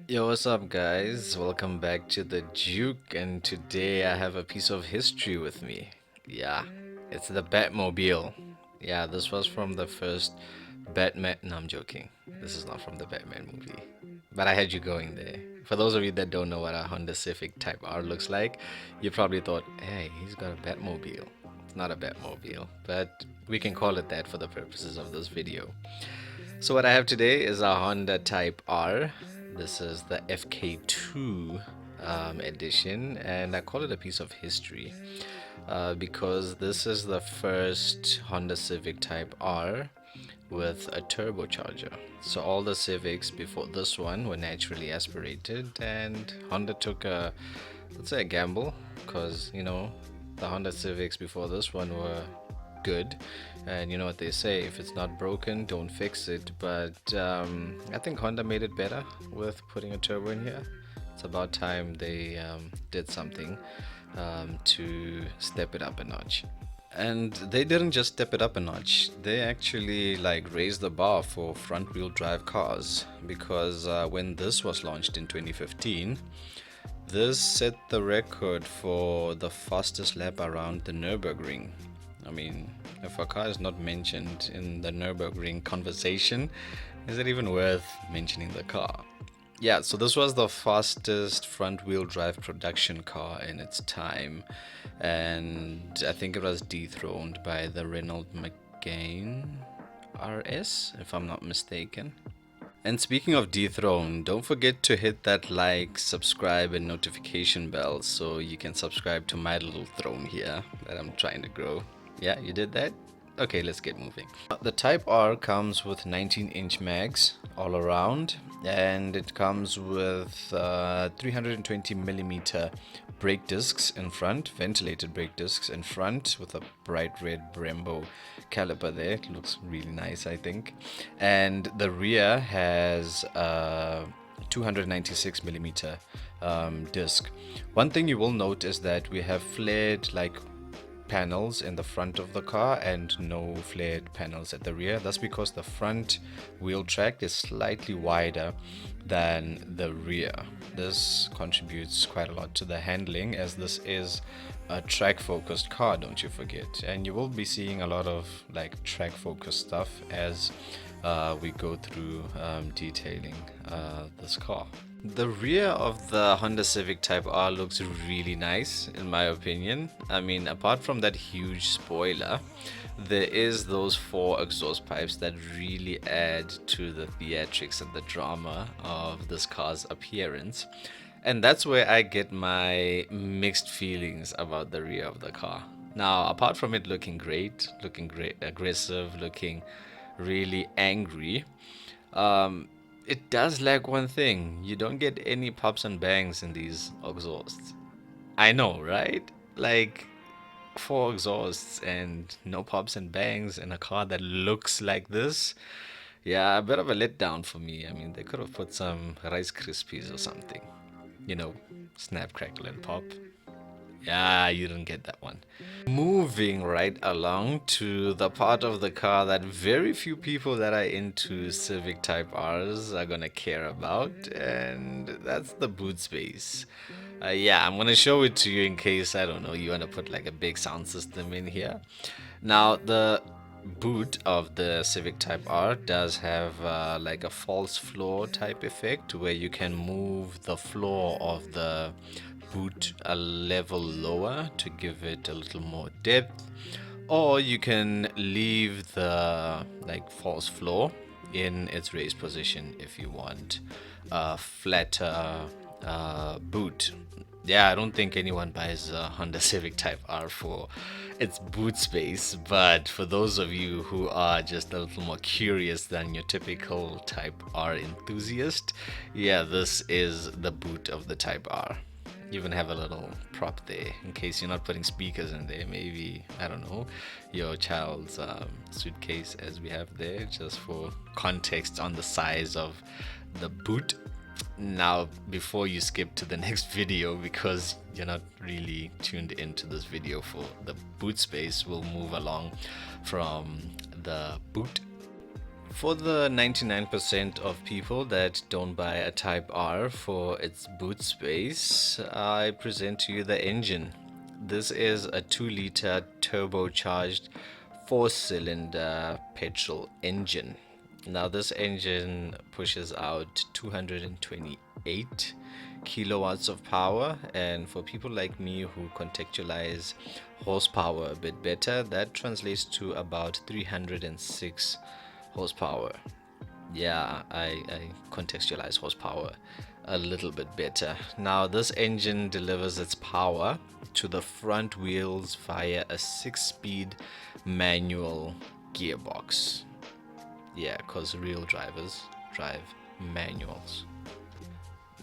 Yo, what's up, guys? Welcome back to the Juke, and today I have a piece of history with me. Yeah, it's the Batmobile. Yeah, this was from the first Batman. No, I'm joking. This is not from the Batman movie. But I had you going there. For those of you that don't know what a Honda Civic Type-R looks like, you probably thought, hey, he's got a Batmobile. It's not a Batmobile, but we can call it that for the purposes of this video. So what I have today is a Honda Type-R. This is the FK2 edition, and I call it a piece of history because this is the first Honda Civic Type-R with a turbocharger. So all the Civics before this one were naturally aspirated, and Honda took a, let's say, a gamble, because the Honda Civics before this one were good, and you know what they say, if it's not broken, don't fix it. But I think Honda made it better with putting a turbo in here. It's about time they did something to step it up a notch. And they didn't just step it up a notch, they actually like raised the bar for front wheel drive cars, because when this was launched in 2015, this set the record for the fastest lap around the Nürburgring. I mean, if a car is not mentioned in the Nürburgring conversation, is it even worth mentioning the car? Yeah, so this was the fastest front wheel drive production car in its time, and I think it was dethroned by the Renault Megane RS, if I'm not mistaken. And speaking of dethroned, don't forget to hit that like, subscribe, and notification bell so you can subscribe to my little throne here that I'm trying to grow. Yeah, you did that? Okay, let's get moving. The Type R comes with 19-inch mags all around, and it comes with 320 millimeter brake discs in front, ventilated brake discs in front, with a bright red Brembo caliper there. It looks really nice, I think. And the rear has 296 millimeter disc. One thing you will note is that we have flared like panels in the front of the car and no flared panels at the rear. That's because the front wheel track is slightly wider than the rear. This contributes quite a lot to the handling, as this is a track focused car, don't you forget. And you will be seeing a lot of like track focused stuff as we go through detailing this car. The rear of the Honda Civic Type-R looks really nice in my opinion. I mean, apart from that huge spoiler, there is those four exhaust pipes that really add to the theatrics and the drama of this car's appearance. And that's where I get my mixed feelings about the rear of the car. Now, apart from it looking great, aggressive, looking really angry, it does lack one thing. You don't get any pops and bangs in these exhausts. I know, right? Like, four exhausts and no pops and bangs in a car that looks like this. Yeah, a bit of a letdown for me. I mean, they could have put some Rice Krispies or something. You know, snap, crackle, and pop. Yeah, you don't get that one. Moving right along to the part of the car that very few people that are into Civic Type R's are gonna care about, and that's the boot space. Yeah, I'm gonna show it to you in case, I don't know, you wanna put like a big sound system in here. Now, the boot of the Civic Type R does have like a false floor type effect where you can move the floor of the boot a level lower to give it a little more depth, or you can leave the like false floor in its raised position if you want a flatter boot. Yeah, I don't think anyone buys a Honda Civic Type R for its boot space, but for those of you who are just a little more curious than your typical Type R enthusiast, yeah, this is the boot of the Type R. You even have a little prop there in case you're not putting speakers in there. Maybe, I don't know, your child's suitcase, as we have there, just for context on the size of the boot. Now, before you skip to the next video, because you're not really tuned into this video for the boot space, we'll move along from the boot For the 99% of people that don't buy a Type R for its boot space, I present to you the engine. This is a 2-liter turbocharged 4-cylinder petrol engine. Now, this engine pushes out 228 kilowatts of power, and for people like me who contextualize horsepower a bit better, that translates to about 306 horsepower. Yeah, I contextualize horsepower a little bit better. Now, this engine delivers its power to the front wheels via a 6-speed manual gearbox. Yeah, because real drivers drive manuals.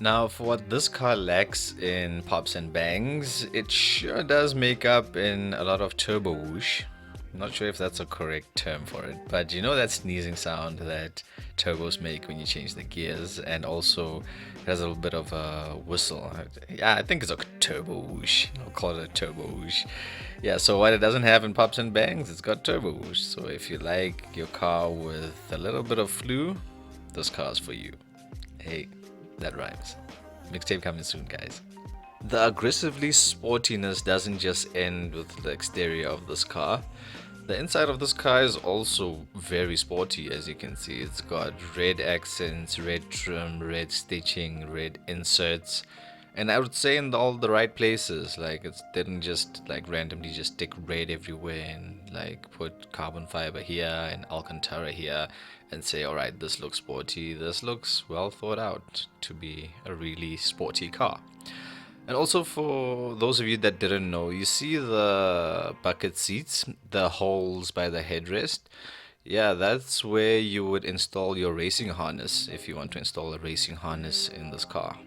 Now, for what this car lacks in pops and bangs, it sure does make up in a lot of turbo whoosh. Not sure if that's a correct term for it, but you know that sneezing sound that turbos make when you change the gears, and also it has a little bit of a whistle. Yeah, I think it's a turbo whoosh. I'll call it a turbo whoosh. Yeah, so what it doesn't have in pops and bangs, it's got turbo whoosh. So if you like your car with a little bit of flu, this car's for you. Hey, that rhymes. Mixtape coming soon, guys. The aggressively sportiness doesn't just end with the exterior of this car. The inside of this car is also very sporty, as you can see. It's got red accents, red trim, red stitching, red inserts, and I would say in all the right places. Like, it didn't just like randomly just stick red everywhere and like put carbon fiber here and Alcantara here and say, all right, this looks sporty. This looks well thought out to be a really sporty car. And also, for those of you that didn't know, you see the bucket seats, the holes by the headrest. Yeah, that's where you would install your racing harness if you want to install a racing harness in this car.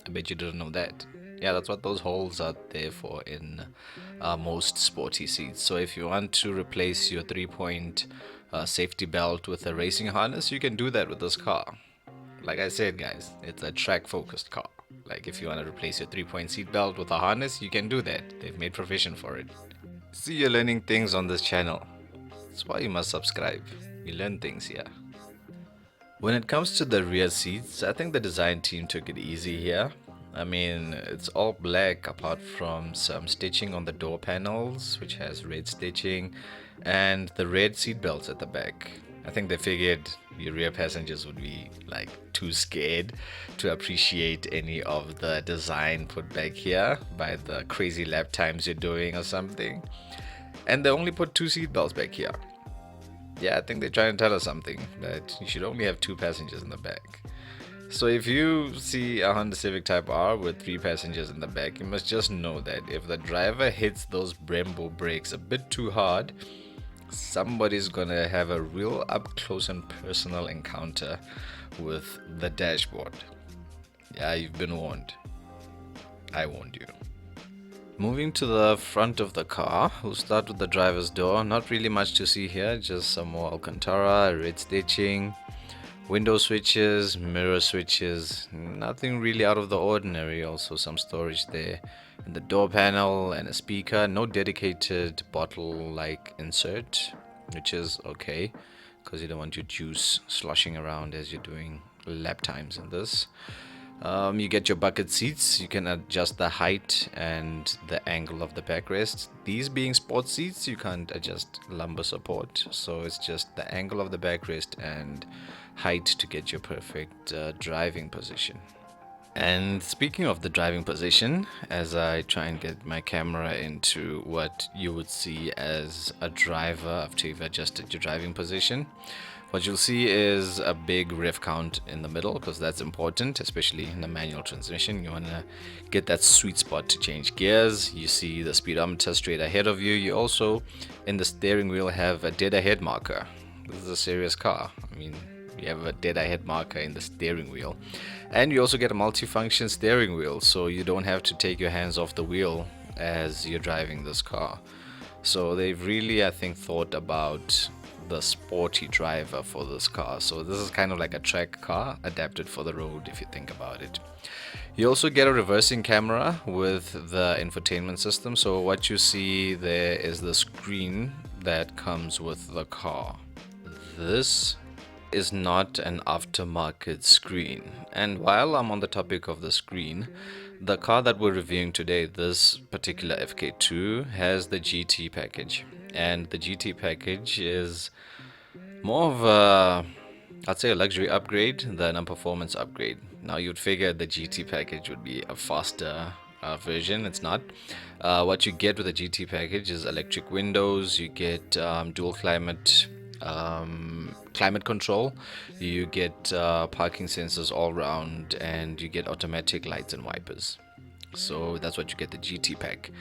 I bet you didn't know that. Yeah, that's what those holes are there for in most sporty seats. So if you want to replace your 3-point safety belt with a racing harness, you can do that with this car. Like I said, guys, it's a track focused car. Like, if you want to replace your 3-point seat belt with a harness, you can do that. They've made provision for it. See, you're learning things on this channel. That's why you must subscribe. You learn things here. When it comes to the rear seats, I think the design team took it easy here. I mean, it's all black apart from some stitching on the door panels, which has red stitching, and the red seat belts at the back. I think they figured your rear passengers would be like too scared to appreciate any of the design put back here by the crazy lap times you're doing or something. And they only put 2 seat belts back here. Yeah, I think they're trying to tell us something, that you should only have 2 passengers in the back. So if you see a Honda Civic Type-R with 3 passengers in the back, you must just know that if the driver hits those Brembo brakes a bit too hard, somebody's gonna have a real up close and personal encounter with the dashboard. Yeah, you've been warned. I warned you. Moving to the front of the car, we'll start with the driver's door. Not really much to see here, just some more Alcantara, red stitching, window switches, mirror switches, nothing really out of the ordinary. Also some storage there in the door panel and a speaker. No dedicated bottle like insert, which is okay because you don't want your juice sloshing around as you're doing lap times in this. You get your bucket seats. You can adjust the height and the angle of the backrest. These being sports seats, you can't adjust lumbar support, so it's just the angle of the backrest and height to get your perfect driving position. And speaking of the driving position, as I try and get my camera into what you would see as a driver after you've adjusted your driving position, what you'll see is a big rev count in the middle, because that's important, especially in a manual transmission. You want to get that sweet spot to change gears. You see the speedometer straight ahead of you. You also, in the steering wheel, have a dead ahead marker. This is a serious car. I mean, you have a dead ahead marker in the steering wheel. And you also get a multifunction steering wheel, so you don't have to take your hands off the wheel as you're driving this car. So they've really, I think, thought about the sporty driver for this car. So this is kind of like a track car adapted for the road, if you think about it. You also get a reversing camera with the infotainment system. So what you see there is the screen that comes with the car. This is not an aftermarket screen. And while I'm on the topic of the screen, the car that we're reviewing today, this particular FK2, has the GT package. And the GT package is more of a, I'd say, a luxury upgrade than a performance upgrade. Now, you'd figure the GT package would be a faster version. It's not. What you get with the GT package is electric windows, you get dual climate control, you get parking sensors all around, and you get automatic lights and wipers. So that's what you get the GT pack.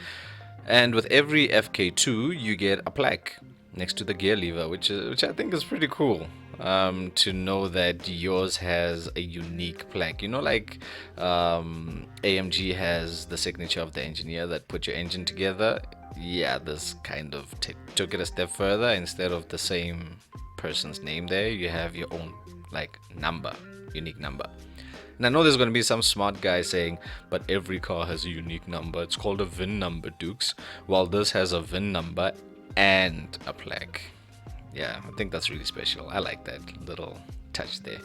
And with every FK2, you get a plaque next to the gear lever, which I think is pretty cool. To know that yours has a unique plaque. You know, like AMG has the signature of the engineer that put your engine together. Yeah, this kind of took it a step further. Instead of the same person's name there, you have your own like number, unique number. And I know there's going to be some smart guy saying, but every car has a unique number. It's called a VIN number, Dukes. Well, this has a VIN number and a plaque. Yeah, I think that's really special. I like that little touch there.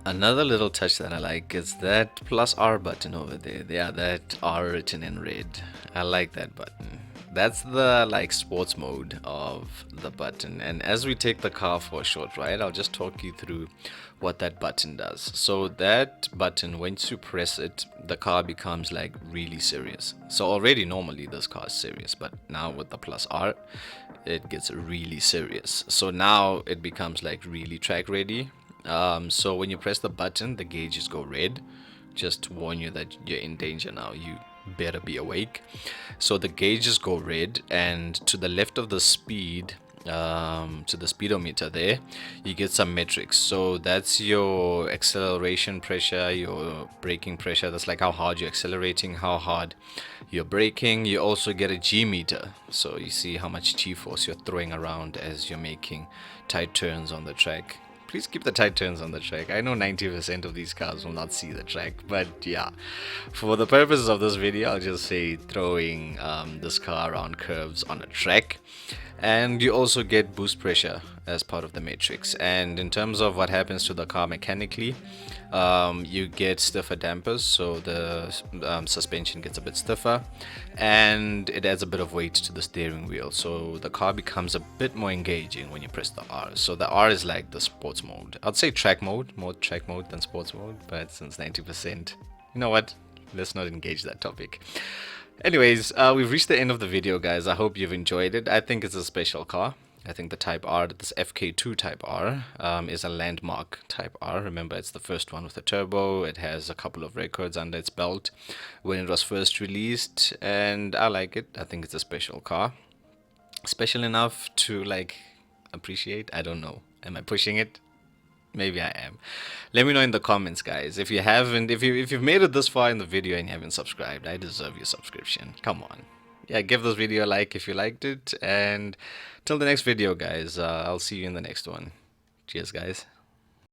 Another little touch that I like is that plus R button over there. Yeah, that R written in red. I like that button. That's the like sports mode of the button. And as we take the car for a short ride, I'll just talk you through what that button does. So that button, once you press it, the car becomes like really serious. So already normally this car is serious, but now with the plus R, it gets really serious. So now it becomes like really track ready. So when you press the button, the gauges go red, just to warn you that you're in danger now. You better be awake. So the gauges go red, and to the left of the speed, to the speedometer there, you get some metrics. So that's your acceleration pressure, your braking pressure. That's like how hard you're accelerating, how hard you're braking. You also get a G meter, so you see how much G force you're throwing around as you're making tight turns on the track. Please keep the tight turns on the track. I know 90% of these cars will not see the track, but yeah, for the purposes of this video, I'll just say throwing this car around curves on a track. And you also get boost pressure as part of the matrix. And in terms of what happens to the car mechanically, you get stiffer dampers, so the suspension gets a bit stiffer, and it adds a bit of weight to the steering wheel, so the car becomes a bit more engaging when you press the R. So the R is like the sports mode. I'd say track mode, more track mode than sports mode, but since 90%, you know what, let's not engage that topic. Anyways, we've reached the end of the video, guys. I hope you've enjoyed it. I think it's a special car. I think the Type-R, this FK2 Type-R, is a landmark Type-R. Remember, it's the first one with a turbo. It has a couple of records under its belt when it was first released, and I like it. I think it's a special car. Special enough to, like, appreciate? I don't know. Am I pushing it? Maybe I am. Let me know in the comments, guys. If you haven't, if you've made it this far in the video and you haven't subscribed, I deserve your subscription. Come on. Yeah, give this video a like if you liked it. And till the next video, guys, I'll see you in the next one. Cheers, guys.